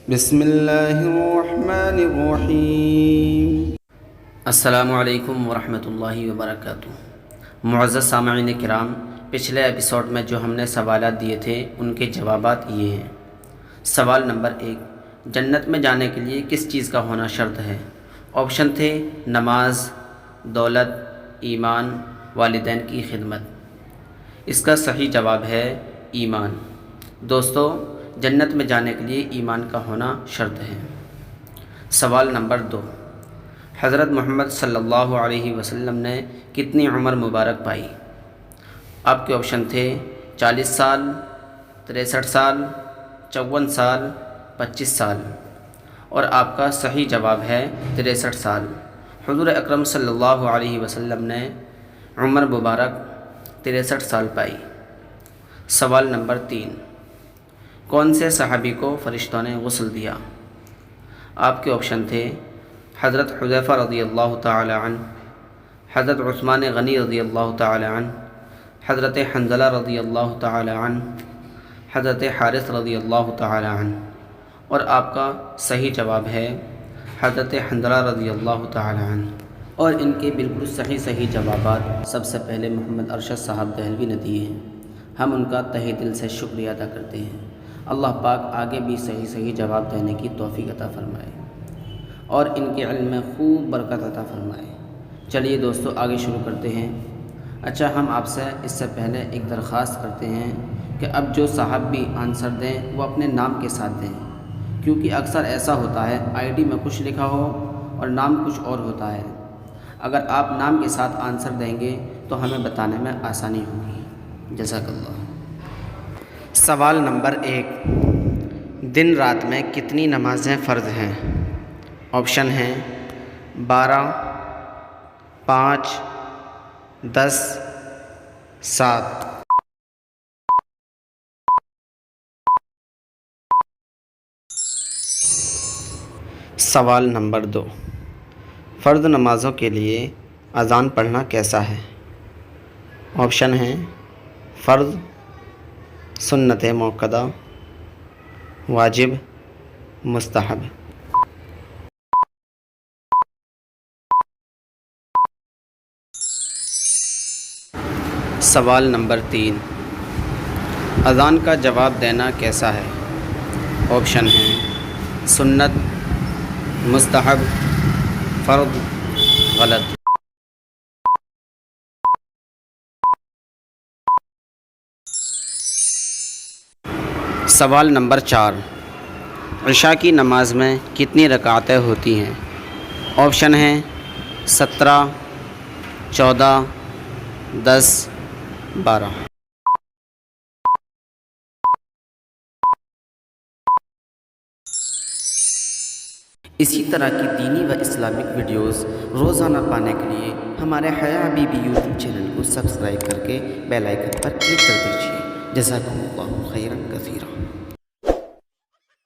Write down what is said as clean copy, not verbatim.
بسم اللہ الرحمن الرحیم۔ السلام علیکم ورحمۃ اللہ وبرکاتہ۔ معزز سامعین کرام، پچھلے ایپیسوڈ میں جو ہم نے سوالات دیے تھے ان کے جوابات یہ ہیں۔ سوال نمبر 1، جنت میں جانے کے لیے کس چیز کا ہونا شرط ہے؟ آپشن تھے نماز، دولت، ایمان، والدین کی خدمت۔ اس کا صحیح جواب ہے ایمان۔ دوستو، جنت میں جانے کے لیے ایمان کا ہونا شرط ہے۔ سوال نمبر 2، حضرت محمد صلی اللہ علیہ وسلم نے کتنی عمر مبارک پائی؟ آپ کے آپشن تھے 40 سال، 63 سال، 54 سال، 25 سال، اور آپ کا صحیح جواب ہے 63 سال۔ حضور اکرم صلی اللہ علیہ وسلم نے عمر مبارک 63 سال پائی۔ سوال نمبر 3، کون سے صحابی کو فرشتوں نے غسل دیا؟ آپ کے آپشن تھے حضرت حذیفہ رضی اللہ تعالی عنہ، حضرت عثمان غنی رضی اللہ تعالی عنہ، حضرت حنظلہ رضی اللہ تعالی عنہ، حضرت حارث رضی اللہ تعالی عنہ، اور آپ کا صحیح جواب ہے حضرت حنظلہ رضی اللہ تعالی عنہ۔ اور ان کے بالکل صحیح جوابات سب سے پہلے محمد ارشد صاحب دہلوی نے دیے ہیں۔ ہم ان کا تہہ دل سے شکریہ ادا کرتے ہیں۔ اللہ پاک آگے بھی صحیح جواب دینے کی توفیق عطا فرمائے اور ان کے علم میں خوب برکت عطا فرمائے۔ چلیے دوستو، آگے شروع کرتے ہیں۔ اچھا، ہم آپ سے اس سے پہلے ایک درخواست کرتے ہیں کہ اب جو صاحب بھی آنسر دیں وہ اپنے نام کے ساتھ دیں، کیونکہ اکثر ایسا ہوتا ہے آئی ڈی میں کچھ لکھا ہو اور نام کچھ اور ہوتا ہے۔ اگر آپ نام کے ساتھ آنسر دیں گے تو ہمیں بتانے میں آسانی ہوگی۔ جزاک اللہ۔ سوال نمبر 1، دن رات میں کتنی نمازیں فرض ہیں؟ آپشن ہیں 12، 5، 10، 7۔ سوال نمبر 2، فرض نمازوں کے لیے اذان پڑھنا کیسا ہے؟ آپشن ہیں فرض، سنت موقدہ، واجب، مستحب۔ سوال نمبر 3، اذان کا جواب دینا کیسا ہے؟ آپشن ہیں سنت، مستحب، فرض، غلط۔ سوال نمبر 4، عشاء کی نماز میں کتنی رکعتیں ہوتی ہیں؟ آپشن ہیں 17، 14، 10، 12۔ اسی طرح کی دینی و اسلامک ویڈیوز روزانہ پانے کے لیے ہمارے حیا حبیبی یوٹیوب چینل کو سبسکرائب کر کے بیل آئکن پر کلک کر دیجیے۔ جزاکم اللہ خیرا کثیرا۔